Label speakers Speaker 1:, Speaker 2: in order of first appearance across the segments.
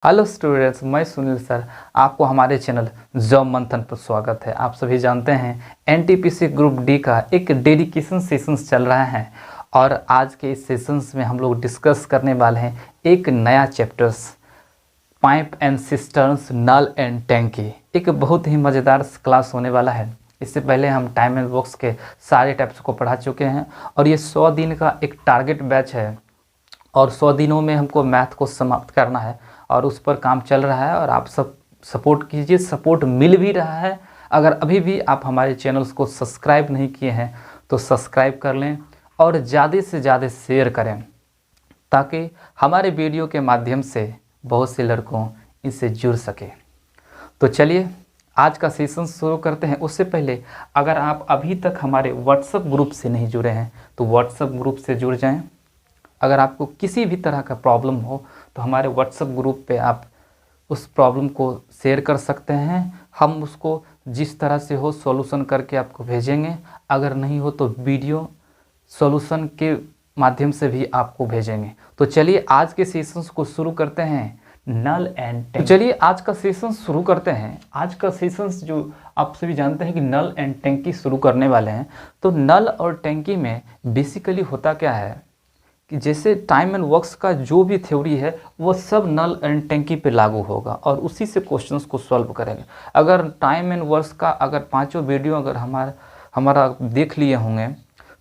Speaker 1: Hello students, मैं Sunil sir. आपको हमारे चैनल जॉब मंथन पर स्वागत है। आप सभी जानते हैं एनटीपीसी ग्रुप डी का एक डेडिकेशन सेशंस चल रहा है और आज के इस सेशंस में हम लोग डिस्कस करने वाले हैं एक नया चैप्टर्स पाइप एंड सिस्टर्न्स नल एंड टैंकी। एक बहुत ही मज़ेदार क्लास होने वाला है। इससे पहले हम टाइम एंड बॉक्स के सारे टाइप्स को पढ़ा चुके हैं और ये 100 दिन का एक टारगेट बैच है और 100 दिनों में हमको मैथ को समाप्त करना है और उस पर काम चल रहा है और आप सब सपोर्ट कीजिए। सपोर्ट मिल भी रहा है। अगर अभी भी आप हमारे चैनल्स को सब्सक्राइब नहीं किए हैं तो सब्सक्राइब कर लें और ज़्यादा से ज़्यादा शेयर करें ताकि हमारे वीडियो के माध्यम से बहुत से लड़कों इससे जुड़ सके। तो चलिए आज का सेशन शुरू करते हैं। उससे पहले अगर आप अभी तक हमारे व्हाट्सएप ग्रुप से नहीं जुड़े हैं तो व्हाट्सएप ग्रुप से जुड़ जाएं। अगर आपको किसी भी तरह का प्रॉब्लम हो तो हमारे व्हाट्सएप ग्रुप पे आप उस प्रॉब्लम को शेयर कर सकते हैं। हम उसको जिस तरह से हो सॉल्यूशन करके आपको भेजेंगे। अगर नहीं हो तो वीडियो सॉल्यूशन के माध्यम से भी आपको भेजेंगे। तो चलिए आज के सेशंस को शुरू करते हैं नल एंड टैंकी। चलिए आज का सेशन शुरू करते हैं। आज का सेशंस जो आप सभी जानते हैं कि नल एंड टैंकी शुरू करने वाले हैं। तो नल और टैंकी में बेसिकली होता क्या है कि जैसे टाइम एंड वर्क्स का जो भी थ्योरी है वो सब नल एंड टैंकी पे लागू होगा और उसी से क्वेश्चंस को सॉल्व करेंगे। अगर टाइम एंड वर्क्स का अगर पांचों वीडियो अगर हमारा देख लिए होंगे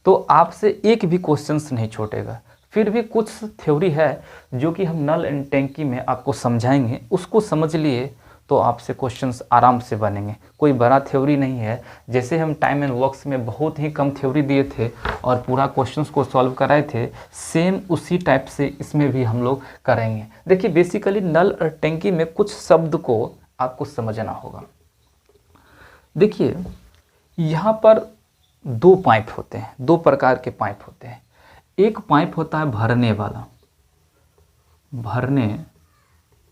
Speaker 1: तो आपसे एक भी क्वेश्चंस नहीं छूटेगा। फिर भी कुछ थ्योरी है जो कि हम नल एंड टैंकी में आपको समझाएंगे, उसको समझ लिए तो आपसे क्वेश्चंस आराम से बनेंगे। कोई बड़ा थ्योरी नहीं है। जैसे हम टाइम एंड वर्क्स में बहुत ही कम थ्योरी दिए थे और पूरा क्वेश्चंस को सॉल्व कराए थे, सेम उसी टाइप से इसमें भी हम लोग करेंगे। देखिए बेसिकली नल और टैंकी में कुछ शब्द को आपको समझना होगा। देखिए यहाँ पर दो पाइप होते हैं, दो प्रकार के पाइप होते हैं। एक पाइप होता है भरने वाला, भरने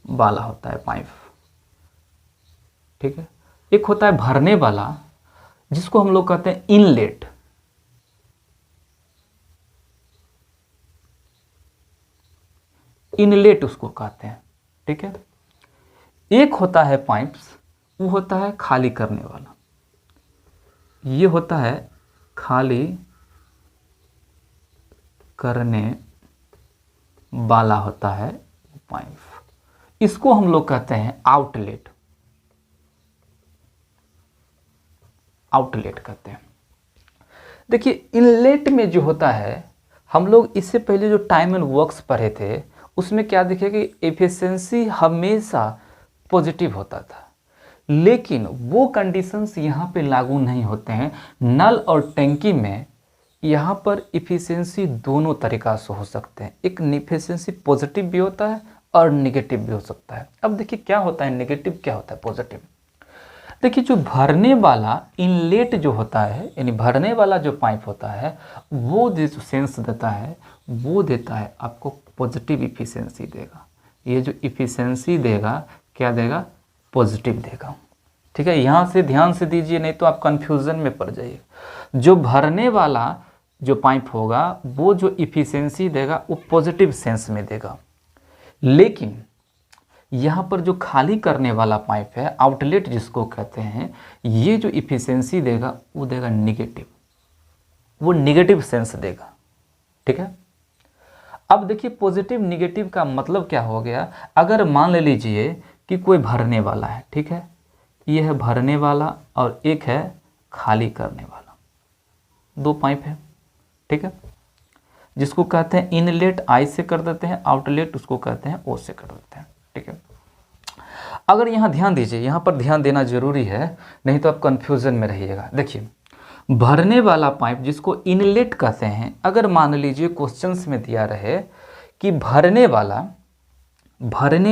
Speaker 1: वाला होता है पाइप, ठीक है। एक होता है भरने वाला जिसको हम लोग कहते हैं इनलेट। इनलेट उसको कहते हैं, ठीक है। एक होता है पाइप्स, वो होता है खाली करने वाला। ये होता है खाली करने वाला होता है पाइप। इसको हम लोग कहते हैं आउटलेट। आउटलेट कहते हैं। देखिए इनलेट में जो होता है, हम लोग इससे पहले जो टाइम एंड वर्क्स पढ़े थे उसमें क्या देखे कि एफिशिएंसी हमेशा पॉजिटिव होता था, लेकिन वो कंडीशंस यहाँ पे लागू नहीं होते हैं। नल और टैंकी में यहाँ पर एफिशिएंसी दोनों तरीक़ा से हो सकते हैं। एक एफिशिएंसी पॉजिटिव भी होता है और नेगेटिव भी हो सकता है। अब देखिए क्या होता है नेगेटिव, क्या होता है पॉजिटिव। देखिए जो भरने वाला इनलेट जो होता है, यानी भरने वाला जो पाइप होता है, वो जो सेंस देता है वो देता है आपको पॉजिटिव इफिशिएंसी देगा। ये जो इफिशिएंसी देगा क्या देगा, पॉजिटिव देगा, ठीक है। यहाँ से ध्यान से दीजिए नहीं तो आप कंफ्यूजन में पड़ जाइए। जो भरने वाला जो पाइप होगा वो जो इफिशिएंसी देगा वो पॉजिटिव सेंस में देगा, लेकिन यहाँ पर जो खाली करने वाला पाइप है आउटलेट जिसको कहते हैं, ये जो इफिशिएंसी देगा वो देगा निगेटिव, वो निगेटिव सेंस देगा, ठीक है। अब देखिए पॉजिटिव निगेटिव का मतलब क्या हो गया। अगर मान ले लीजिए कि कोई भरने वाला है, ठीक है, ये है भरने वाला और एक है खाली करने वाला, दो पाइप है, ठीक है, जिसको कहते हैं इनलेट आई से कर देते हैं, आउटलेट उसको कहते हैं ओ से कर देते हैं, ठीक है। अगर यहाँ ध्यान दीजिए, यहाँ पर ध्यान देना जरूरी है नहीं तो आप कंफ्यूजन में रहिएगा। देखिए भरने वाला पाइप जिसको इनलेट कहते हैं, अगर मान लीजिए क्वेश्चंस में दिया रहे कि भरने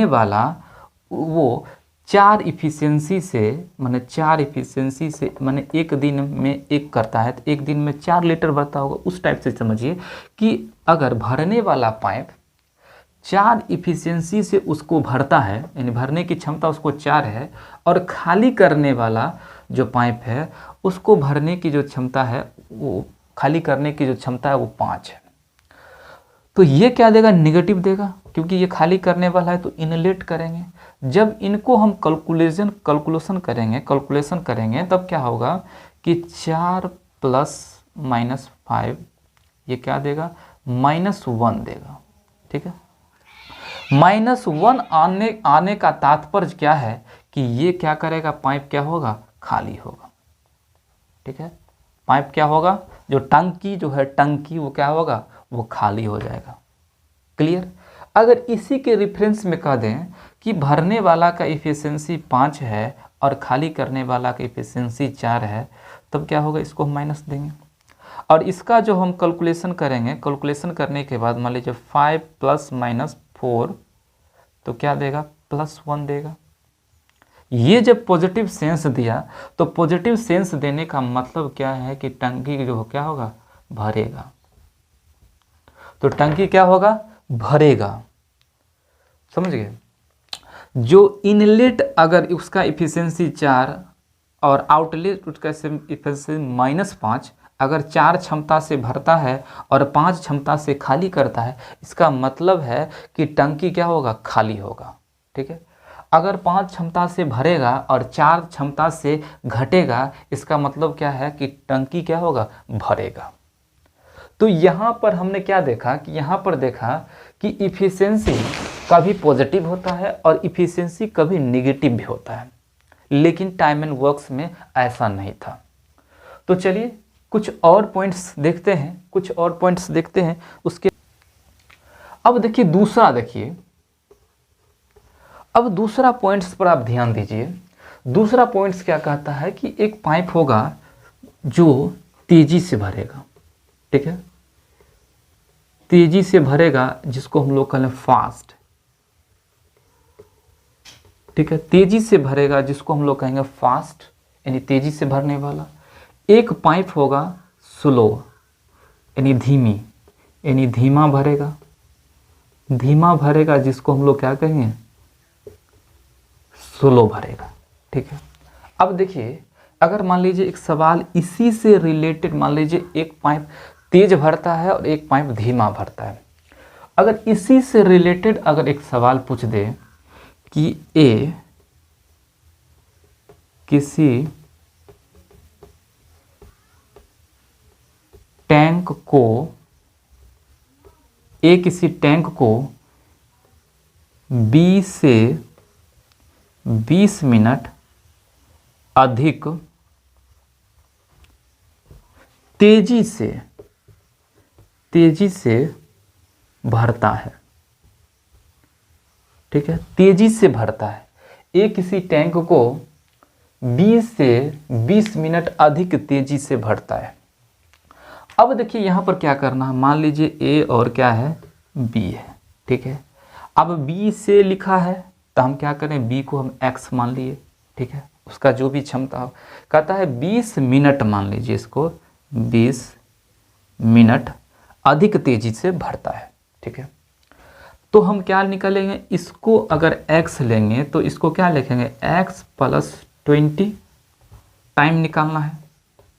Speaker 1: वाला वो 4 इफिशिएंसी से माने एक दिन में एक करता है तो एक दिन में 4 लीटर भरता होगा, उस टाइप से समझिए कि अगर भरने वाला पाइप 4 इफिशिएंसी से उसको भरता है, यानी भरने की क्षमता उसको 4 है, और खाली करने वाला जो पाइप है उसको भरने की जो क्षमता है वो खाली करने की जो क्षमता है वो 5 है, तो ये क्या देगा, निगेटिव देगा। क्योंकि ये खाली करने वाला है तो इनलेट करेंगे। जब इनको हम कैलकुलेशन करेंगे तब क्या होगा कि 4 प्लस माइनस 5 ये क्या देगा, -1 देगा। ठीक है, -1 आने का तात्पर्य क्या है कि ये क्या करेगा, पाइप क्या होगा, खाली होगा। ठीक है, पाइप क्या होगा, जो टंकी जो है टंकी वो क्या होगा, वो खाली हो जाएगा। क्लियर। अगर इसी के रेफरेंस में कह दें कि भरने वाला का इफिशियंसी 5 है और खाली करने वाला का इफिशियंसी 4 है, तब क्या होगा, इसको हम माइनस देंगे और इसका जो हम कैलकुलेशन करेंगे, कैलकुलेशन करने के बाद मान लीजिए 5 प्लस माइनस 4 तो क्या देगा, +1 देगा। ये जब पॉजिटिव सेंस दिया तो पॉजिटिव सेंस देने का मतलब क्या है कि टंकी जो क्या होगा, भरेगा। तो टंकी क्या होगा, भरेगा। समझ गए। जो इनलेट अगर उसका इफिशियंसी 4 और आउटलेट उसका इफिशियंसी -5, अगर 4 क्षमता से भरता है और 5 क्षमता से खाली करता है, इसका मतलब है कि टंकी क्या होगा, खाली होगा। ठीक है, अगर 5 क्षमता से भरेगा और 4 क्षमता से घटेगा, इसका मतलब क्या है कि टंकी क्या होगा, भरेगा। तो यहाँ पर हमने क्या देखा कि यहाँ पर देखा कि इफिशियंसी कभी पॉजिटिव होता है और इफिशियंसी कभी नेगेटिव भी होता है, लेकिन टाइम एंड वर्क्स में ऐसा नहीं था। तो चलिए कुछ और पॉइंट्स देखते हैं, उसके अब देखिए अब दूसरा पॉइंट्स पर आप ध्यान दीजिए। दूसरा पॉइंट्स क्या कहता है कि एक पाइप होगा जो तेजी से भरेगा। ठीक है, तेजी से भरेगा जिसको हम लोग कहते हैं फास्ट। ठीक है, तेजी से भरेगा जिसको हम लोग कहेंगे फास्ट, यानी तेजी से भरने वाला। एक पाइप होगा स्लो यानी धीमी, यानी धीमा भरेगा जिसको हम लोग क्या कहेंगे, स्लो भरेगा। ठीक है, अब देखिए अगर मान लीजिए एक सवाल इसी से रिलेटेड, मान लीजिए एक पाइप तेज भरता है और एक पाइप धीमा भरता है। अगर इसी से रिलेटेड अगर एक सवाल पूछ दे कि ए किसी टैंक को 20 से 20 मिनट अधिक तेजी से भरता है। ठीक है, तेजी से भरता है। ये किसी टैंक को 20 से 20 मिनट अधिक तेजी से भरता है। अब देखिए यहाँ पर क्या करना है, मान लीजिए ए और क्या है, बी है। ठीक है, अब बी से लिखा है तो हम क्या करें, बी को हम एक्स मान लिए। ठीक है, उसका जो भी क्षमता हो, कहता है 20 मिनट, मान लीजिए इसको 20 मिनट अधिक तेजी से भरता है। ठीक है, तो हम क्या निकालेंगे, इसको अगर x लेंगे तो इसको क्या लिखेंगे, x + 20। टाइम निकालना है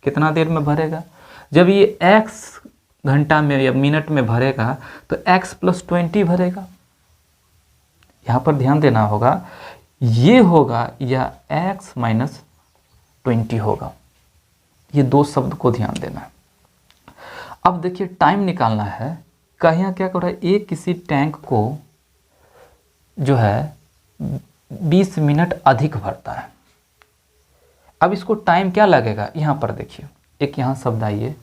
Speaker 1: कितना देर में भरेगा। जब ये x घंटा में या मिनट में भरेगा तो x + 20 भरेगा। यहाँ पर ध्यान देना होगा, ये होगा या x - 20 होगा। ये दो शब्द को ध्यान देना है। अब देखिए टाइम निकालना है, कहीं क्या कर रहा है, एक किसी टैंक को जो है 20 मिनट अधिक भरता है। अब इसको टाइम क्या लगेगा, यहाँ पर देखिए एक यहाँ शब्द आइए,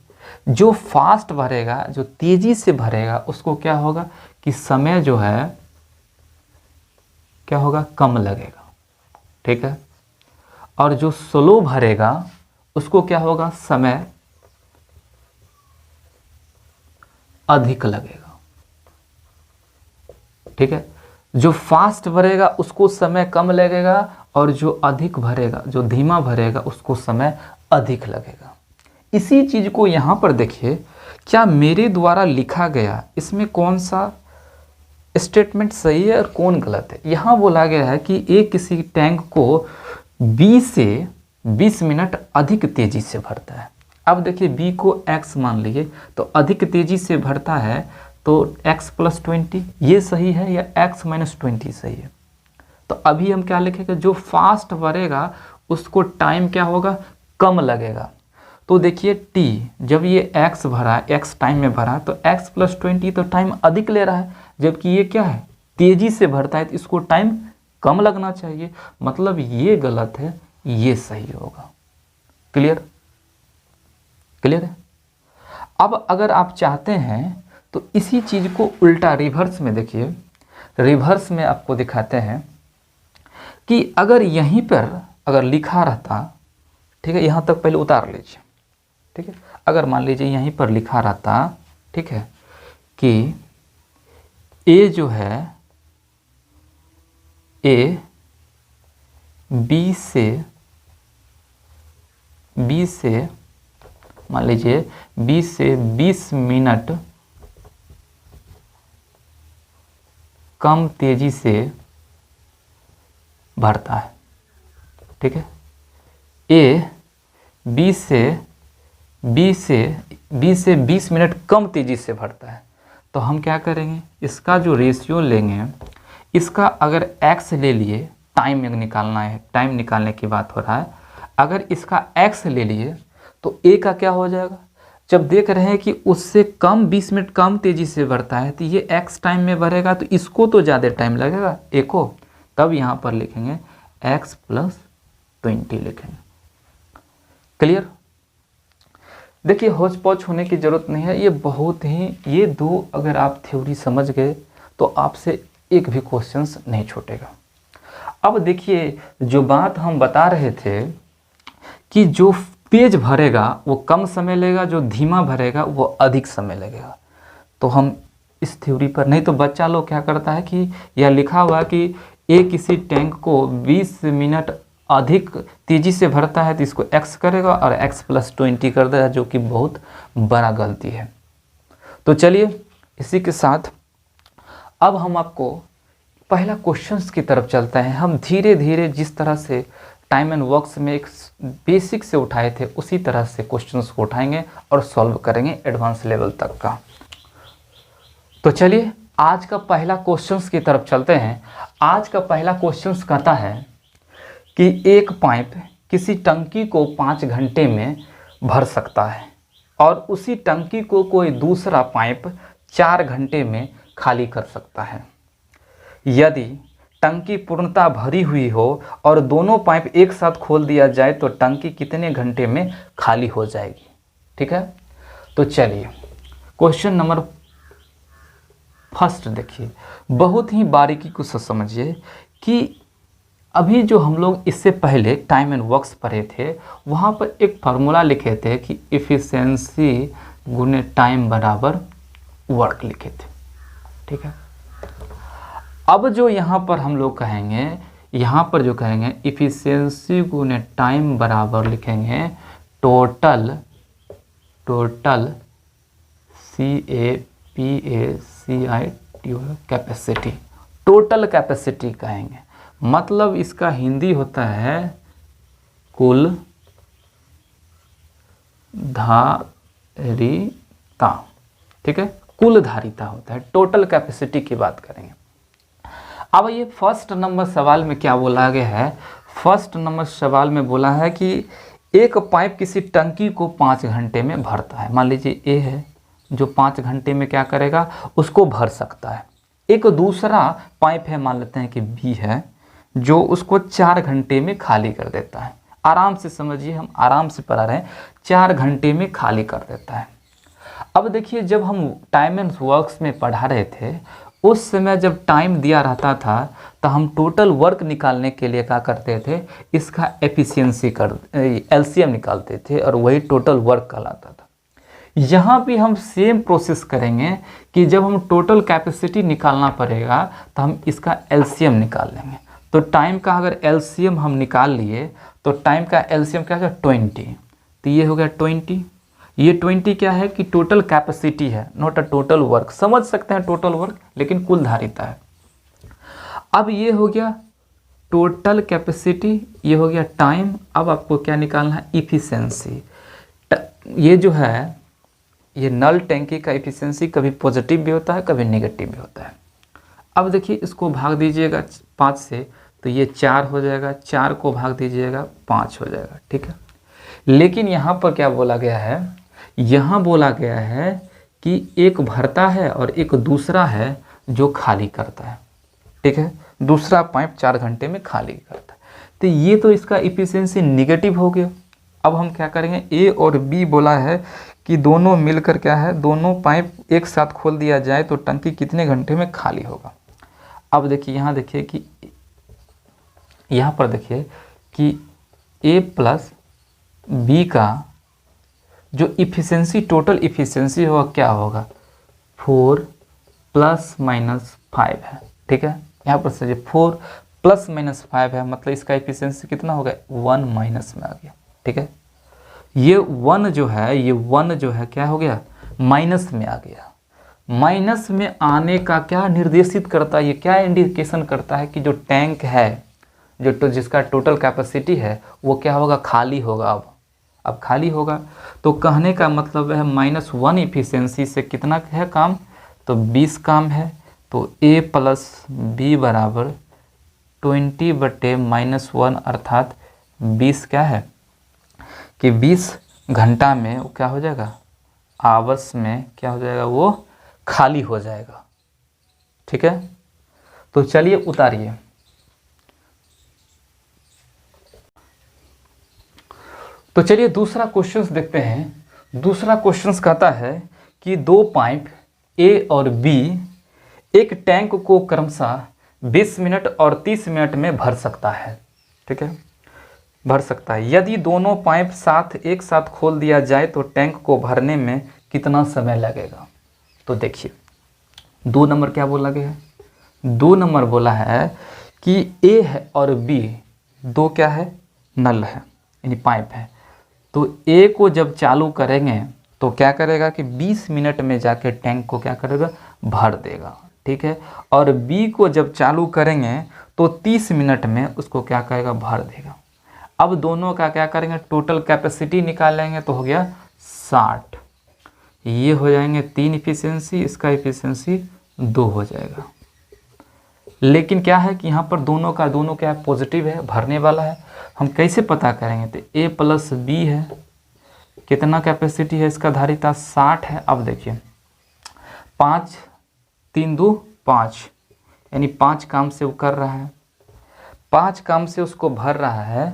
Speaker 1: जो फास्ट भरेगा, जो तेजी से भरेगा, उसको क्या होगा कि समय जो है क्या होगा, कम लगेगा। ठीक है, और जो स्लो भरेगा उसको क्या होगा, समय अधिक लगेगा। ठीक है, जो फास्ट भरेगा उसको समय कम लगेगा और जो अधिक भरेगा, जो धीमा भरेगा, उसको समय अधिक लगेगा। इसी चीज को यहाँ पर देखिए, क्या मेरे द्वारा लिखा गया इसमें कौन सा स्टेटमेंट सही है और कौन गलत है। यहाँ बोला गया है कि एक किसी टैंक को 20 से 20 मिनट अधिक तेजी से भरता है। अब देखिए बी को x मान लीजिए, तो अधिक तेजी से भरता है तो x प्लस 20 ये सही है या x माइनस 20 सही है? तो अभी हम क्या लिखेंगे, जो फास्ट भरेगा उसको टाइम क्या होगा, कम लगेगा। तो देखिए t, जब ये x भरा, x टाइम में भरा, तो x प्लस 20 तो टाइम अधिक ले रहा है, जबकि ये क्या है, तेजी से भरता है, तो इसको टाइम कम लगना चाहिए। मतलब ये गलत है, ये सही होगा। क्लियर? क्लियर है? अब अगर आप चाहते हैं तो इसी चीज को उल्टा रिवर्स में देखिए, रिवर्स में आपको दिखाते हैं कि अगर यहीं पर अगर लिखा रहता, ठीक है, यहाँ तक पहले उतार लीजिए, ठीक है, अगर मान लीजिए यहीं पर लिखा रहता, ठीक है, कि ए जो है, ए बी से मान लीजिए 20 से 20 मिनट कम तेजी से भरता है, ठीक है। ए 20 से 20 मिनट कम तेजी से भरता है, तो हम क्या करेंगे, इसका जो रेशियो लेंगे, इसका अगर x ले लिए, टाइम निकालना है, टाइम निकालने की बात हो रहा है, अगर इसका x ले लिए तो a का क्या हो जाएगा, जब देख रहे हैं कि उससे कम 20 मिनट कम तेजी से बढ़ता है तो ये x टाइम में बढ़ेगा, तो इसको तो ज़्यादा टाइम लगेगा a को, तब यहाँ पर लिखेंगे x प्लस 20 लिखेंगे। क्लियर? देखिए होच पौच होने की ज़रूरत नहीं है, ये बहुत ही, ये दो अगर आप थ्योरी समझ गए तो आपसे एक भी क्वेश्चंस नहीं छूटेगा। अब देखिए जो बात हम बता रहे थे कि जो तेज भरेगा वो कम समय लेगा, जो धीमा भरेगा वो अधिक समय लगेगा। तो हम इस थ्योरी पर, नहीं तो बच्चा लोग क्या करता है कि यह लिखा हुआ कि ए किसी टैंक को 20 मिनट अधिक तेजी से भरता है तो इसको x करेगा और x प्लस 20 कर देगा, जो कि बहुत बड़ा गलती है। तो चलिए इसी के साथ अब हम आपको पहला क्वेश्चंस की तरफ चलते हैं। हम धीरे धीरे जिस तरह से टाइम एंड वर्क्स में एक बेसिक से उठाए थे उसी तरह से क्वेश्चंस को उठाएंगे और सॉल्व करेंगे एडवांस लेवल तक का। तो चलिए आज का पहला क्वेश्चंस की तरफ चलते हैं। आज का पहला क्वेश्चंस कहता है कि एक पाइप किसी टंकी को 5 घंटे में भर सकता है और उसी टंकी को कोई दूसरा पाइप 4 घंटे में खाली कर सकता है। यदि टंकी पूर्णतः भरी हुई हो और दोनों पाइप एक साथ खोल दिया जाए तो टंकी कितने घंटे में खाली हो जाएगी? ठीक है, तो चलिए क्वेश्चन नंबर फर्स्ट देखिए, बहुत ही बारीकी को समझिए कि अभी जो हम लोग इससे पहले टाइम एंड वर्क्स पढ़े थे वहाँ पर एक फार्मूला लिखे थे कि इफ़िशियंसी गुने टाइम बराबर वर्क लिखे थे। ठीक है, अब जो यहाँ पर हम लोग कहेंगे, यहाँ पर जो कहेंगे इफ़िशियंसी गुने टाइम बराबर लिखेंगे टोटल कैपेसिटी, टोटल कैपेसिटी कहेंगे। मतलब इसका हिंदी होता है कुल धारिता। ठीक है, कुल धारिता होता है, टोटल कैपेसिटी की बात करेंगे। अब ये फर्स्ट नंबर सवाल में क्या बोला गया है? फर्स्ट नंबर सवाल में बोला है कि एक पाइप किसी टंकी को 5 घंटे में भरता है। मान लीजिए ए है जो 5 घंटे में क्या करेगा, उसको भर सकता है। एक दूसरा पाइप है, मान लेते हैं कि बी है, जो उसको 4 घंटे में खाली कर देता है। आराम से समझिए, हम आराम से पढ़ा रहे हैं, 4 घंटे में खाली कर देता है। अब देखिए जब हम टाइम एंड वर्क्स में पढ़ा रहे थे उस समय जब टाइम दिया रहता था तो हम टोटल वर्क निकालने के लिए क्या करते थे, इसका एफिशिएंसी एलसीएम निकालते थे और वही टोटल वर्क कहलाता था। यहाँ भी हम सेम प्रोसेस करेंगे कि जब हम टोटल कैपेसिटी निकालना पड़ेगा तो हम इसका एलसीएम निकाल लेंगे। तो टाइम का अगर एलसीएम हम निकाल लिए तो टाइम का एलसीएम क्या है, 20। तो ये हो गया 20। ये 20 क्या है कि टोटल कैपेसिटी है, नॉट अ टोटल वर्क। समझ सकते हैं टोटल वर्क, लेकिन कुल धारिता है। अब ये हो गया टोटल कैपेसिटी, ये हो गया टाइम। अब आपको क्या निकालना है, इफिशिएंसी। ये जो है ये नल टैंकी का एफिशिएंसी कभी पॉजिटिव भी होता है, कभी नेगेटिव भी होता है। अब देखिए इसको भाग दीजिएगा 5 से, तो ये 4 हो जाएगा, 4 को भाग दीजिएगा 5 हो जाएगा, ठीक है। लेकिन यहाँ पर क्या बोला गया है, यहाँ बोला गया है कि एक भरता है और एक दूसरा है जो खाली करता है, ठीक है। दूसरा पाइप 4 घंटे में खाली करता है, तो ये तो इसका एफिशिएंसी निगेटिव हो गया। अब हम क्या करेंगे, ए और बी बोला है कि दोनों मिलकर क्या है, दोनों पाइप एक साथ खोल दिया जाए तो टंकी कितने घंटे में खाली होगा। अब देखिए यहाँ देखिए कि यहाँ पर देखिए कि ए प्लस बी का जो इफिशिएंसी, टोटल इफिशिएंसी होगा क्या होगा, 4 + -5 है, ठीक है। यहाँ पर से 4 + -5 है, मतलब इसका इफिशिएंसी कितना हो गया, 1 माइनस में आ गया, ठीक है। ये 1 जो है, ये 1 जो है क्या हो गया, माइनस में आ गया। माइनस में आने का क्या निर्देशित करता है, ये क्या इंडिकेशन करता है कि जो टैंक है, जो जिसका टोटल कैपेसिटी है वो क्या होगा, खाली होगा। अब खाली होगा तो कहने का मतलब है -1 इफिशिएंसी से कितना है काम, तो 20 काम है। तो A + B = 20/-1 अर्थात 20 क्या है कि 20 घंटा में वो क्या हो जाएगा, आवर्स में क्या हो जाएगा, वो खाली हो जाएगा, ठीक है। तो चलिए उतारिए। तो चलिए दूसरा क्वेश्चन देखते हैं। दूसरा क्वेश्चन कहता है कि 2 पाइप ए और बी एक टैंक को क्रमशः 20 मिनट और 30 मिनट में भर सकता है, ठीक है, भर सकता है। यदि दोनों पाइप एक साथ खोल दिया जाए तो टैंक को भरने में कितना समय लगेगा। तो देखिए 2 नंबर क्या बोला गया है, 2 नंबर बोला है कि ए है और बी दो क्या है, नल है, यानी पाइप है। तो ए को जब चालू करेंगे तो क्या करेगा कि 20 मिनट में जाके टैंक को क्या करेगा, भर देगा, ठीक है। और बी को जब चालू करेंगे तो 30 मिनट में उसको क्या करेगा, भर देगा। अब दोनों का क्या करेंगे, टोटल कैपेसिटी निकालेंगे तो हो गया 60। ये हो जाएंगे 3 इफिशिएंसी, इसका इफिशिएंसी 2 हो जाएगा। लेकिन क्या है कि यहाँ पर दोनों क्या है, पॉजिटिव है, भरने वाला है। हम कैसे पता करेंगे, तो A + B है, कितना कैपेसिटी है इसका, धारिता 60 है। अब देखिए 5 3 2 5, यानी 5 काम से वो कर रहा है, 5 काम से उसको भर रहा है,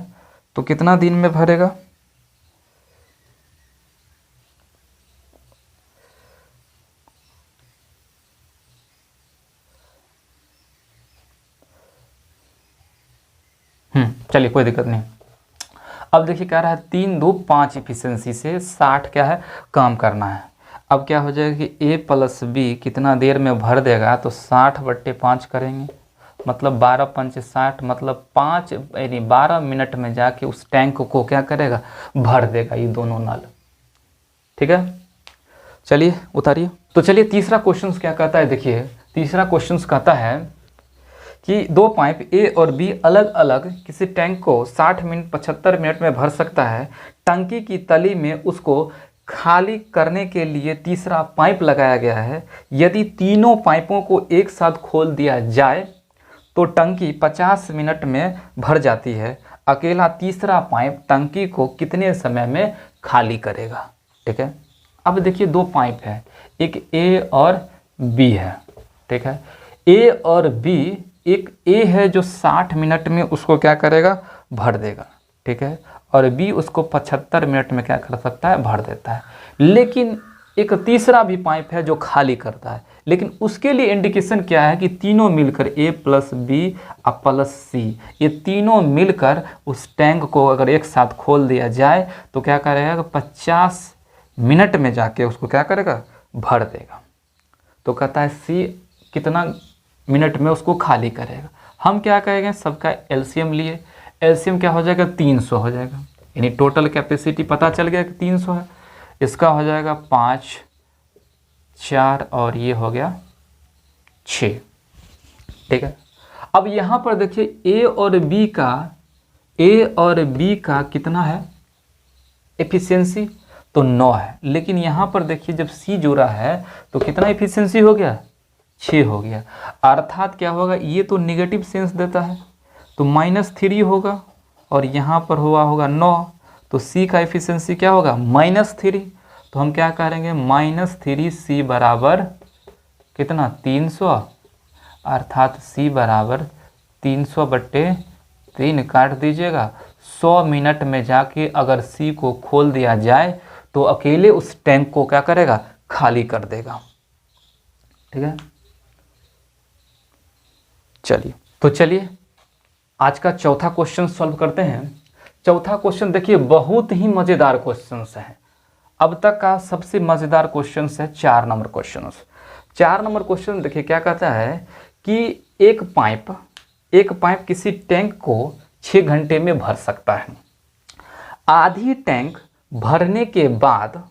Speaker 1: तो कितना दिन में भरेगा, चलिए कोई दिक्कत नहीं। अब देखिए कह रहा है 3 2 5 इफिशिएंसी से 60 क्या है, काम करना है। अब क्या हो जाएगा कि A + B कितना देर में भर देगा, तो 60/5 करेंगे, मतलब 12 × 5 = 60, मतलब 5 यानी 12 मिनट में जाके उस टैंक को क्या करेगा, भर देगा ये दोनों नल, ठीक है। चलिए उतारिए। तो चलिए तीसरा क्वेश्चन क्या कहता है, देखिए तीसरा क्वेश्चन कहता है कि 2 पाइप ए और बी अलग अलग किसी टैंक को 60 मिनट 75 मिनट में भर सकता है। टंकी की तली में उसको खाली करने के लिए तीसरा पाइप लगाया गया है। यदि तीनों पाइपों को एक साथ खोल दिया जाए तो टंकी 50 मिनट में भर जाती है। अकेला तीसरा पाइप टंकी को कितने समय में खाली करेगा, ठीक है। अब देखिए 2 पाइप है, एक ए और बी है, ठीक है। ए और बी, एक ए है जो 60 मिनट में उसको क्या करेगा, भर देगा, ठीक है। और बी उसको 75 मिनट में क्या कर सकता है, भर देता है। लेकिन एक तीसरा भी पाइप है जो खाली करता है, लेकिन उसके लिए इंडिकेशन क्या है कि तीनों मिलकर A + B + C, ये तीनों मिलकर उस टैंक को अगर एक साथ खोल दिया जाए तो क्या करेगा, 50 मिनट में जाके उसको क्या करेगा, भर देगा। तो कहता है C कितना मिनट में उसको खाली करेगा। हम क्या करेंगे, सबका एलसीएम लिए, एलसीएम क्या हो जाएगा, 300 हो जाएगा, यानी टोटल कैपेसिटी पता चल गया कि 300 है। इसका हो जाएगा 5 4 और ये हो गया 6, ठीक है। अब यहाँ पर देखिए ए और बी का कितना है एफिशिएंसी, तो 9 है। लेकिन यहाँ पर देखिए जब सी जोड़ा है तो कितना इफिशियंसी हो गया, 6 हो गया। अर्थात क्या होगा, ये तो नेगेटिव सेंस देता है तो -3 होगा, और यहाँ पर हुआ होगा 9, तो सी का इफिशियंसी क्या होगा, -3। तो हम क्या करेंगे, -3C बराबर कितना, 300, अर्थात सी बराबर 300/3 काट दीजिएगा। 100 मिनट में जाके अगर सी को खोल दिया जाए तो अकेले उस टैंक को क्या करेगा, खाली कर देगा। ठीक है, चलिए आज का चौथा क्वेश्चन सॉल्व करते हैं। चौथा क्वेश्चन देखिए बहुत ही मजेदार क्वेश्चन है, अब तक का सबसे मजेदार क्वेश्चन है 4 नंबर क्वेश्चन। 4 नंबर क्वेश्चन देखिए क्या कहता है कि एक पाइप किसी टैंक को 6 घंटे में भर सकता है। आधी टैंक भरने के बाद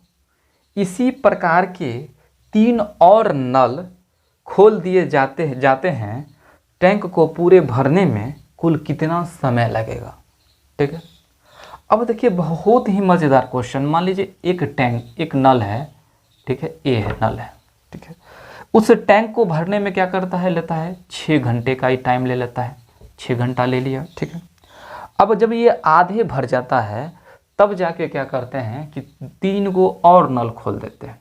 Speaker 1: इसी प्रकार के 3 और नल खोल दिए जाते हैं। टैंक को पूरे भरने में कुल कितना समय लगेगा। ठीक है, अब देखिए बहुत ही मज़ेदार क्वेश्चन। मान लीजिए एक नल है, ठीक है, ए है नल है, ठीक है। उस टैंक को भरने में क्या करता है, लेता है 6 घंटे का ही टाइम ले लेता है, 6 घंटा ले लिया। ठीक है, अब जब ये आधे भर जाता है तब जाके क्या करते हैं कि 3 को और नल खोल देते हैं।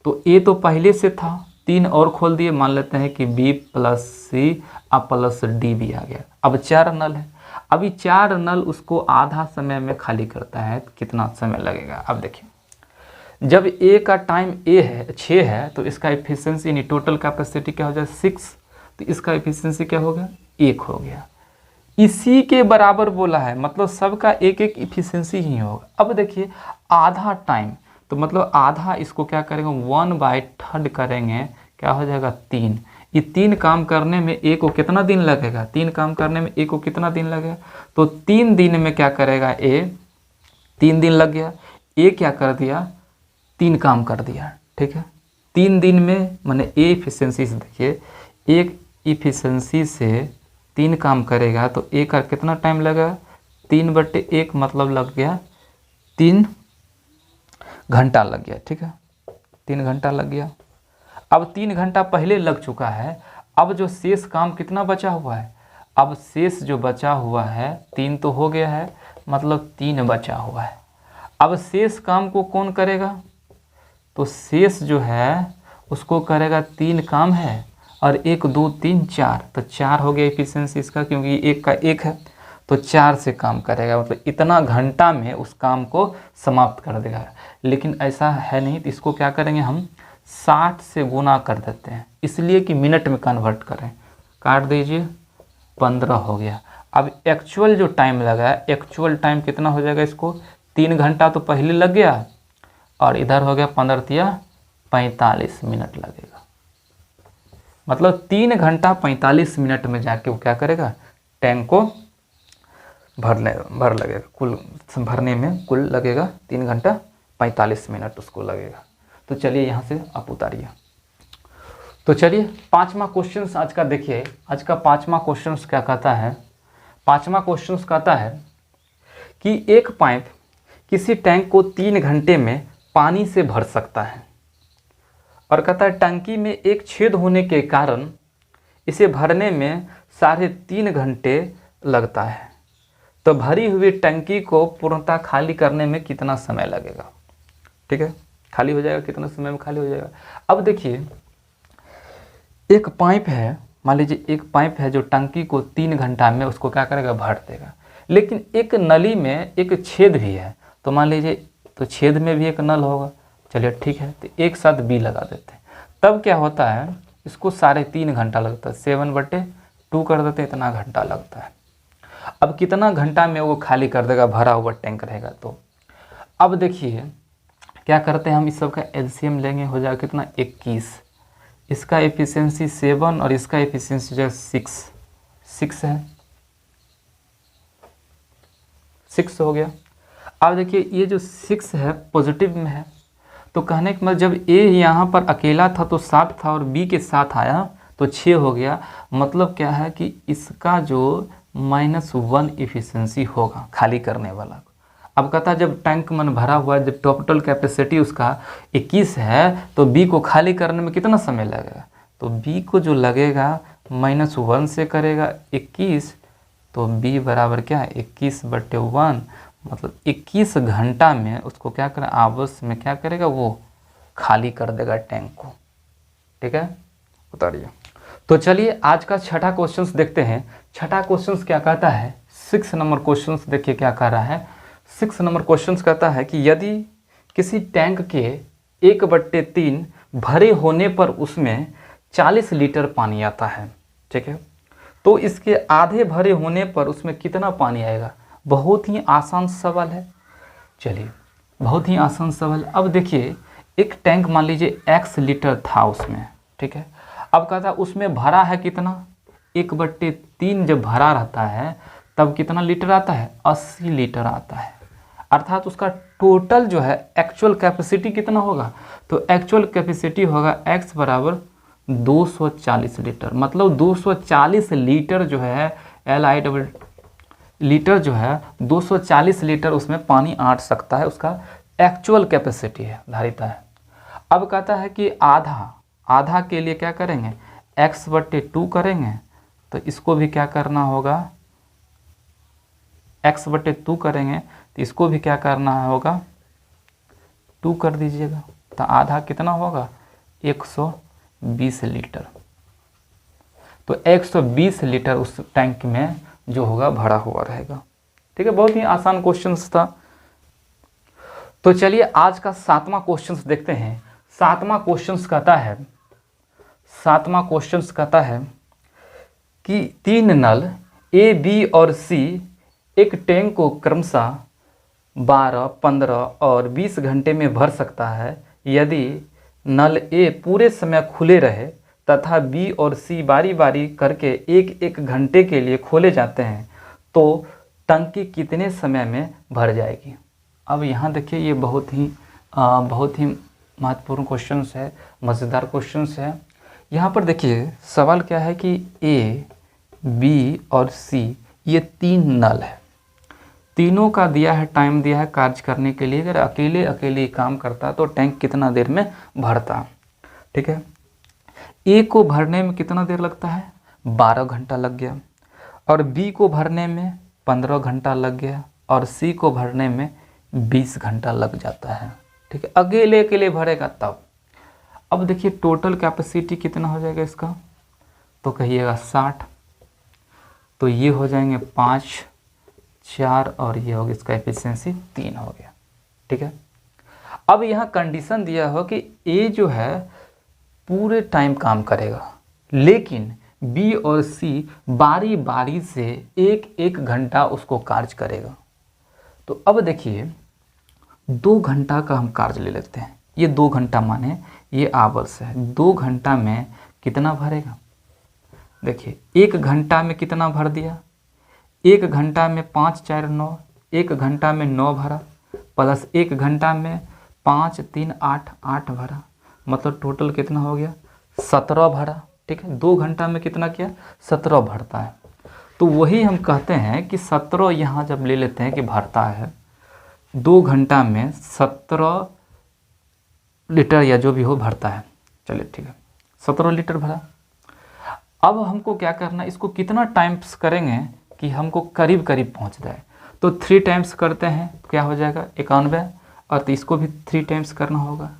Speaker 1: तो ए तो पहले से था, 3 और खोल दिए, मान लेते हैं कि B plus C plus D भी आ गया। अब 4 नल है, अभी 4 नल उसको आधा समय में खाली करता है, तो कितना समय लगेगा। अब देखिए जब ए का टाइम ए है 6 है तो इसका एफिशिएंसी यानी टोटल कैपेसिटी क्या हो जाए 6, तो इसका एफिशिएंसी क्या हो गया 1 हो गया। इसी के बराबर बोला है, मतलब सबका एक इफिशिएंसी ही होगा। अब देखिए आधा टाइम तो मतलब आधा, इसको क्या करेंगे 1/3 करेंगे, क्या हो जाएगा 3। ये 3 काम करने में ए को कितना दिन लगेगा, 3 काम करने में ए को कितना दिन लगेगा, तो 3 दिन में क्या करेगा ए, 3 दिन लग गया। ए क्या कर दिया, 3 काम कर दिया। ठीक है, 3 दिन में माने ए इफिशिएंसी से देखिए, एक इफिशिएंसी से 3 काम करेगा तो ए का कितना टाइम लगा, 3/1 मतलब लग गया 3 घंटा लग गया। ठीक है, 3 घंटा लग गया। अब 3 घंटा पहले लग चुका है, अब जो शेष काम कितना बचा हुआ है, अब शेष जो बचा हुआ है 3 तो हो गया है, मतलब 3 बचा हुआ है। अब शेष काम को कौन करेगा, तो शेष जो है उसको करेगा, 3 काम है और 1 2 3 4, तो 4 हो गया एफिशिएंसी इसका, क्योंकि 1 का 1 है तो 4 से काम करेगा, मतलब इतना घंटा में उस काम को समाप्त कर देगा। लेकिन ऐसा है नहीं, तो इसको क्या करेंगे हम 60 से गुना कर देते हैं, इसलिए कि मिनट में कन्वर्ट करें। काट दीजिए, 15 हो गया। अब एक्चुअल जो टाइम लगा है, एक्चुअल टाइम कितना हो जाएगा, इसको 3 घंटा तो पहले लग गया और इधर हो गया 15 45 मिनट लगेगा। मतलब 3 घंटा 45 मिनट में जाके वो क्या करेगा, टैंक को भर लगेगा। कुल भरने में कुल लगेगा 3 घंटा 45 मिनट उसको लगेगा। तो चलिए यहाँ से आप उतारिए। तो चलिए 5वां क्वेश्चन आज का देखिए, आज का 5वां क्वेश्चन क्या कहता है। 5वां क्वेश्चन कहता है कि एक पाइप किसी टैंक को 3 घंटे में पानी से भर सकता है, और कहता है टंकी में एक छेद होने के कारण इसे भरने में 3.5 घंटे लगता है। तो भरी हुई टंकी को पूर्णतः खाली करने में कितना समय लगेगा। ठीक है, खाली हो जाएगा, कितना समय में खाली हो जाएगा। अब देखिए एक पाइप है, मान लीजिए एक पाइप है जो टंकी को 3 घंटा में उसको क्या करेगा, भर देगा। लेकिन एक नली में एक छेद भी है, तो मान लीजिए तो छेद में भी एक नल होगा। चलिए ठीक है, तो एक साथ बी लगा देते हैं। तब क्या होता है, इसको 3.5 घंटा लगता है, 7/2 कर देते हैं, इतना घंटा लगता है। अब कितना घंटा में वो खाली कर देगा, भरा हुआ टैंक रहेगा। तो अब देखिए क्या करते हैं हम, इस सब का एलसीएम लेंगे, हो जाएगा कितना 21। इसका एफिशिएंसी 7 और इसका एफिशिएंसी जो 6 है, 6 हो गया। अब देखिए ये जो 6 है पॉजिटिव में है, तो कहने का मतलब जब ए यहाँ पर अकेला था तो 7 था और बी के साथ आया तो 6 हो गया। मतलब क्या है कि इसका जो -1 एफिशिएंसी होगा खाली करने वाला। अब कहता है जब टैंक मन भरा हुआ है, जब टोटल कैपेसिटी उसका 21 है, तो बी को खाली करने में कितना समय लगेगा? तो बी को जो लगेगा -1 से करेगा 21, तो बी बराबर क्या है 21/1, मतलब 21 घंटा में उसको क्या करें, आवर्स में क्या करेगा, वो खाली कर देगा टैंक को। ठीक है, उतारिए। तो चलिए आज का छठा क्वेश्चंस देखते हैं। छठा क्वेश्चंस क्या कहता है, 6 नंबर क्वेश्चंस देखिए क्या कह रहा है। 6 नंबर क्वेश्चंस कहता है कि यदि किसी टैंक के 1/3 भरे होने पर उसमें 40 लीटर पानी आता है, ठीक है, तो इसके आधे भरे होने पर उसमें कितना पानी आएगा? बहुत ही आसान सवाल है। चलिए, बहुत ही आसान सवाल। अब देखिए, एक टैंक मान लीजिए x लीटर था उसमें, ठीक है। अब कहता है उसमें भरा है कितना, 1/3 जब भरा रहता है तब कितना लीटर आता है, 80 लीटर आता है। अर्थात उसका टोटल जो है एक्चुअल कैपेसिटी कितना होगा, तो एक्चुअल कैपेसिटी होगा x बराबर 240 लीटर। मतलब 240 लीटर जो है LI लीटर जो है 240 लीटर उसमें पानी आट सकता है, उसका एक्चुअल कैपेसिटी है, धारिता है। अब कहता है कि आधा के लिए क्या करेंगे, x/2 करेंगे, तो इसको भी क्या करना होगा, x/2 करेंगे तो इसको भी क्या करना होगा, 2 कर दीजिएगा, तो आधा कितना होगा 120 लीटर। तो 120 लीटर उस टैंक में जो होगा भरा हुआ रहेगा। ठीक है, बहुत ही आसान क्वेश्चन था। तो चलिए आज का 7वां क्वेश्चन देखते हैं। 7वां क्वेश्चन कहता है कि 3 नल ए, बी और सी एक टैंक को क्रमशः 12, 15 और 20 घंटे में भर सकता है। यदि नल ए पूरे समय खुले रहे तथा बी और सी बारी बारी करके एक घंटे के लिए खोले जाते हैं, तो टंकी कितने समय में भर जाएगी? अब यहाँ देखिए, ये बहुत ही महत्वपूर्ण क्वेश्चन है, मज़ेदार क्वेश्चन है। यहाँ पर देखिए सवाल क्या है कि ए, बी और सी ये 3 नल है, तीनों का दिया है टाइम, दिया है कार्य करने के लिए। अगर अकेले काम करता तो टैंक कितना देर में भरता? ठीक है, ए को भरने में कितना देर लगता है, 12 घंटा लग गया, और बी को भरने में 15 घंटा लग गया, और सी को भरने में 20 घंटा लग जाता है। ठीक है, अकेले भरेगा तब। अब देखिए टोटल कैपेसिटी कितना हो जाएगा इसका, तो कहिएगा 60, तो ये हो जाएंगे 5, 4 और ये होगी इसका एफिशिएंसी 3 हो गया। ठीक है, अब यहाँ कंडीशन दिया हो कि ए जो है पूरे टाइम काम करेगा, लेकिन बी और सी बारी बारी से एक घंटा उसको कार्य करेगा। तो अब देखिए 2 घंटा का हम कार्य ले लेते हैं। ये 2 घंटा माने ये आवर्स है, 2 घंटा में कितना भरेगा? देखिए 1 घंटा में कितना भर दिया, 1 घंटा में 5, 4, 9, 1 घंटा में 9 भरा, प्लस 1 घंटा में 5, 3, 8 भरा, मतलब टोटल कितना हो गया 17 भरा। ठीक है, 2 घंटा में कितना किया, 17 भरता है। तो वही हम कहते हैं कि 17 यहाँ जब ले लेते हैं कि भरता है 2 घंटा में 17 लीटर या जो भी हो भरता है। चलिए ठीक है, 17 लीटर भरा। अब हमको क्या करना है, इसको कितना टाइम्स करेंगे कि हमको करीब पहुंच जाए, तो 3 टाइम्स करते हैं, क्या हो जाएगा 91, और तो इसको भी 3 टाइम्स करना होगा।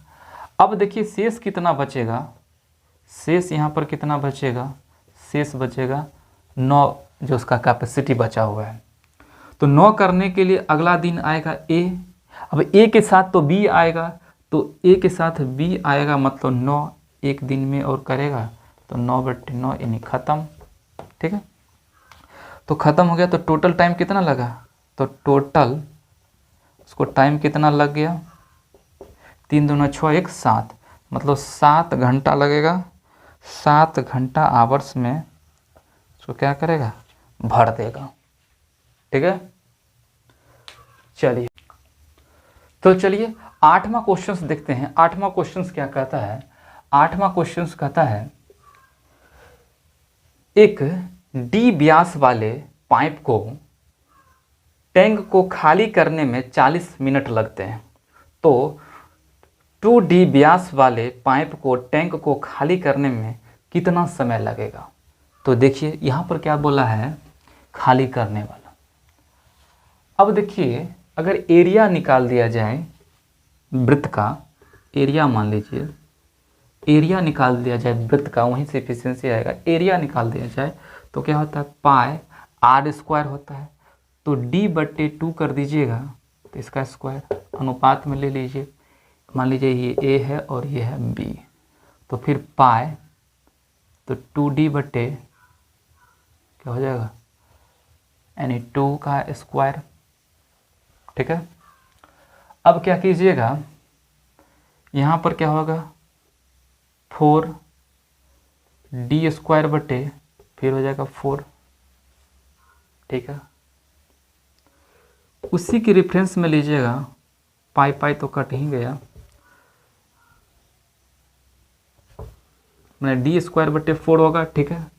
Speaker 1: अब देखिए शेष कितना बचेगा, शेष यहाँ पर कितना बचेगा, शेष बचेगा 9, जो उसका कैपेसिटी बचा हुआ है। तो 9 करने के लिए अगला दिन आएगा ए, अब ए के साथ तो बी आएगा, तो ए के साथ बी आएगा, मतलब 9 एक दिन में और करेगा, तो 9/9 यानी ख़त्म। ठीक है, तो ख़त्म हो गया। तो टोटल टाइम कितना लगा, तो टोटल उसको टाइम कितना लग गया, 3 दूना 6, 1 7, मतलब 7 घंटा लगेगा। 7 घंटा आवर्स में उसको क्या करेगा, भर देगा। ठीक है, चलिए तो चलिए 8वां क्वेश्चन देखते हैं। 8वां क्वेश्चन क्या कहता है, 8वां क्वेश्चन कहता है एक डी व्यास वाले पाइप को टैंक को खाली करने में 40 मिनट लगते हैं, तो 2D व्यास वाले पाइप को टैंक को खाली करने में कितना समय लगेगा। तो देखिए यहाँ पर क्या बोला है, खाली करने वाला। अब देखिए अगर एरिया निकाल दिया जाए, वृत्त का एरिया मान लीजिए, एरिया निकाल दिया जाए वृत्त का, वहीं से एफिशिएंसी आएगा। एरिया निकाल दिया जाए तो क्या होता है, पाई आर स्क्वायर होता है, तो D/2 कर दीजिएगा, तो इसका स्क्वायर अनुपात में ले लीजिए। मान लीजिए ये A है और ये है B, तो फिर पाई तो 2D बटे क्या हो जाएगा, यानी 2 का स्क्वायर। ठीक है, अब क्या कीजिएगा, यहाँ पर क्या होगा 4D² बटे फिर हो जाएगा 4। ठीक है, उसी के रेफरेंस में लीजिएगा, पाई पाई तो कट ही गया, मैंने D² बटे 4 होगा। ठीक है,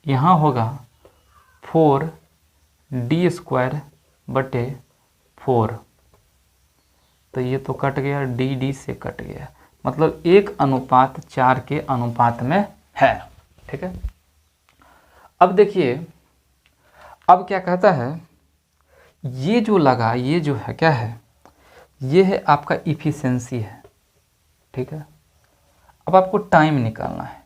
Speaker 1: यहाँ होगा 4D² बटे 4, तो ये तो कट गया, D से कट गया, मतलब 1:4 के अनुपात में है। ठीक है, अब देखिए अब क्या कहता है, ये जो लगा, ये जो है क्या है, ये है आपका इफिशिएंसी है। ठीक है, अब आपको टाइम निकालना है,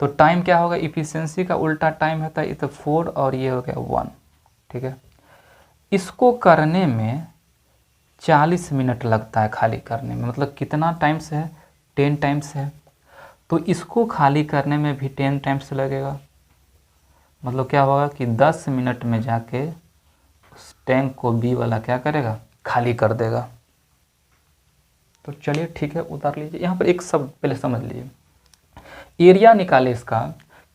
Speaker 1: तो टाइम क्या होगा, इफिशिएंसी का उल्टा टाइम होता है, ये तो 4 और ये हो गया 1। ठीक है, इसको करने में 40 मिनट लगता है खाली करने में, मतलब कितना टाइम्स है, 10 टाइम्स है, तो इसको खाली करने में भी 10 टाइम्स लगेगा। मतलब क्या होगा कि 10 मिनट में जाके उस टैंक को बी वाला क्या करेगा, खाली कर देगा। तो चलिए ठीक है, उतार लीजिए। यहाँ पर एक शब्द पहले समझ लीजिए, एरिया निकाले इसका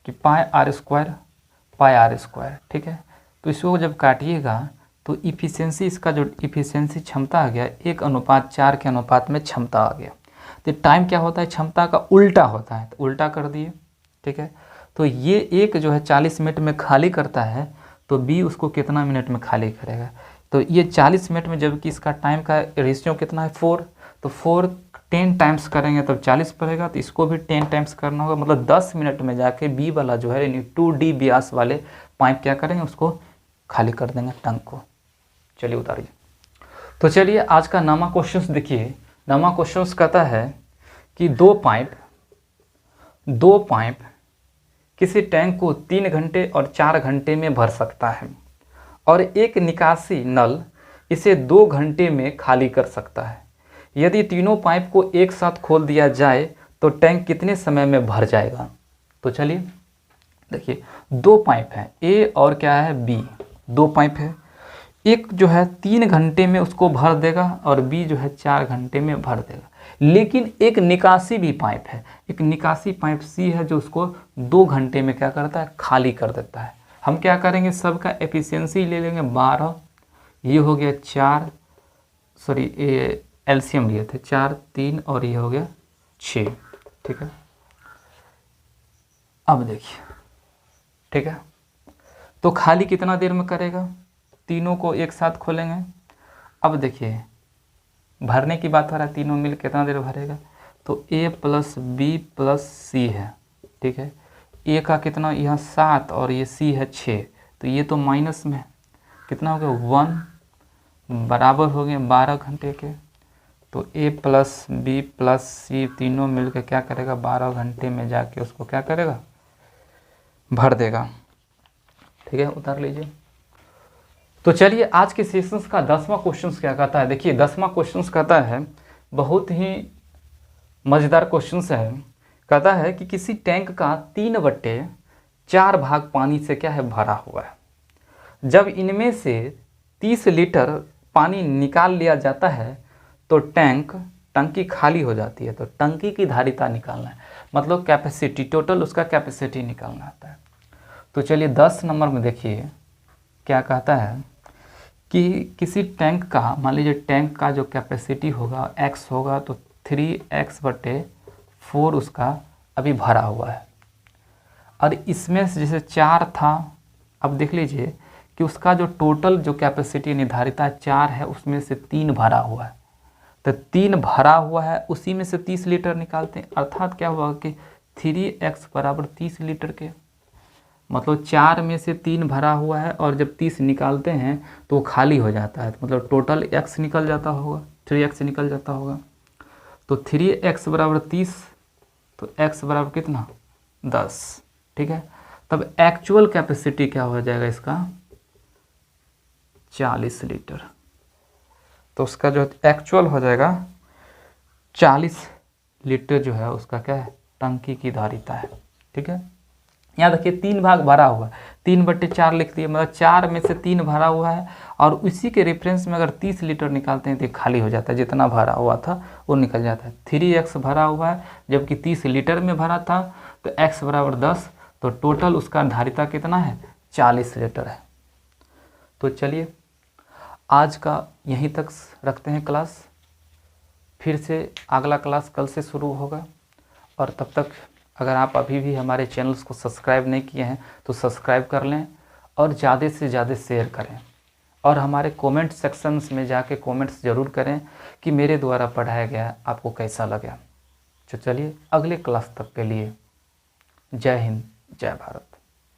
Speaker 1: कि pi r square, pi r square. ठीक है, तो इसको जब काटिएगा तो इफिशिएंसी, इसका जो इफिशिएंसी क्षमता आ गया 1:4 के अनुपात में क्षमता आ गया। तो टाइम क्या होता है, क्षमता का उल्टा होता है, तो उल्टा कर दिए। ठीक है, तो ये एक जो है 40 मिनट में खाली करता है, तो बी उसको कितना मिनट में खाली करेगा, तो ये 40 मिनट में, जबकि इसका टाइम का रेशियो कितना है 4, तो 4 10 टाइम्स करेंगे तब 40 पड़ेगा, तो इसको भी 10 टाइम्स करना होगा, मतलब 10 मिनट में जाके बी वाला जो है, यानी 2D व्यास वाले पाइप क्या करेंगे, उसको खाली कर देंगे टैंक को। चलिए उतारिए। तो चलिए आज का नामा क्वेश्चंस देखिए। नामा क्वेश्चंस कहता है कि दो पाइप किसी टैंक को 3 घंटे और 4 घंटे में भर सकता है, और एक निकासी नल इसे 2 घंटे में खाली कर सकता है। यदि तीनों पाइप को एक साथ खोल दिया जाए तो टैंक कितने समय में भर जाएगा। तो चलिए देखिए, दो पाइप हैं, ए और क्या है बी, दो पाइप है। एक जो है 3 घंटे में उसको भर देगा और बी जो है 4 घंटे में भर देगा। लेकिन एक निकासी भी पाइप है, एक निकासी पाइप सी है जो उसको 2 घंटे में क्या करता है, खाली कर देता है। हम क्या करेंगे, सबका एफिशिएंसी ले लेंगे 12, ये हो गया 4, सॉरी ये एलसीएम लिए थे 4 3 और ये हो गया 6। ठीक है, अब देखिए, ठीक है, तो खाली कितना देर में करेगा, तीनों को एक साथ खोलेंगे। अब देखिए भरने की बात हो रहा है, तीनों मिल कितना देर भरेगा, तो A + B + C है। ठीक है, A का कितना यहाँ 7 और ये C है 6, तो ये तो माइनस में कितना हो गया 1, बराबर हो गए 12 घंटे के। तो A + B + C तीनों मिलकर क्या करेगा, 12 घंटे में जाके उसको क्या करेगा, भर देगा। ठीक है, उतार लीजिए। तो चलिए आज के सेशंस का 10वां क्वेश्चन क्या कहता है। देखिए 10वां क्वेश्चन कहता है, बहुत ही मज़ेदार क्वेश्चन है। कहता है कि किसी टैंक का 3/4 भाग पानी से क्या है, भरा हुआ है। जब इनमें से 30 लीटर पानी निकाल लिया जाता है तो टंकी खाली हो जाती है। तो टंकी की धारिता निकालना है, मतलब कैपेसिटी, टोटल उसका कैपेसिटी निकालना आता है। तो चलिए 10 नंबर में देखिए क्या कहता है कि किसी टैंक का, मान लीजिए टैंक का जो कैपेसिटी होगा x होगा, तो 3x/4 उसका अभी भरा हुआ है। और इसमें से जैसे 4 था, अब देख लीजिए कि उसका जो टोटल जो कैपेसिटी निर्धारित है 4 है, उसमें से 3 भरा हुआ है। तो 3 भरा हुआ है, उसी में से 30 लीटर निकालते हैं। अर्थात क्या हुआ कि 3x बराबर 30 लीटर के, मतलब 4 में से 3 भरा हुआ है और जब 30 निकालते हैं तो वो खाली हो जाता है, मतलब टोटल x निकल जाता होगा, 3x निकल जाता होगा। तो 3x बराबर 30, तो x बराबर कितना 10, ठीक है। तब एक्चुअल कैपेसिटी क्या हो जाएगा इसका 40 लीटर। तो उसका जो एक्चुअल हो जाएगा 40 लीटर जो है उसका क्या है टंकी की धारिता है, ठीक है। यहाँ देखिए 3 भाग भरा हुआ है, 3/4 लिख दिए, मतलब 4 में से 3 भरा हुआ है और उसी के रेफरेंस में अगर 30 लीटर निकालते हैं तो खाली हो जाता है, जितना भरा हुआ था वो निकल जाता है। 3x भरा हुआ है जबकि 30 लीटर में भरा था, तो x बराबर 10, तो टोटल उसका धारिता कितना है 40 लीटर है। तो चलिए आज का यहीं तक रखते हैं क्लास, फिर से अगला क्लास कल से शुरू होगा। और तब तक अगर आप अभी भी हमारे चैनल्स को सब्सक्राइब नहीं किए हैं तो सब्सक्राइब कर लें और ज़्यादा से ज़्यादा शेयर करें, और हमारे कमेंट सेक्शंस में जाके कमेंट्स ज़रूर करें कि मेरे द्वारा पढ़ाया गया आपको कैसा लगा। तो चलिए अगले क्लास तक के लिए जय हिंद, जय भारत।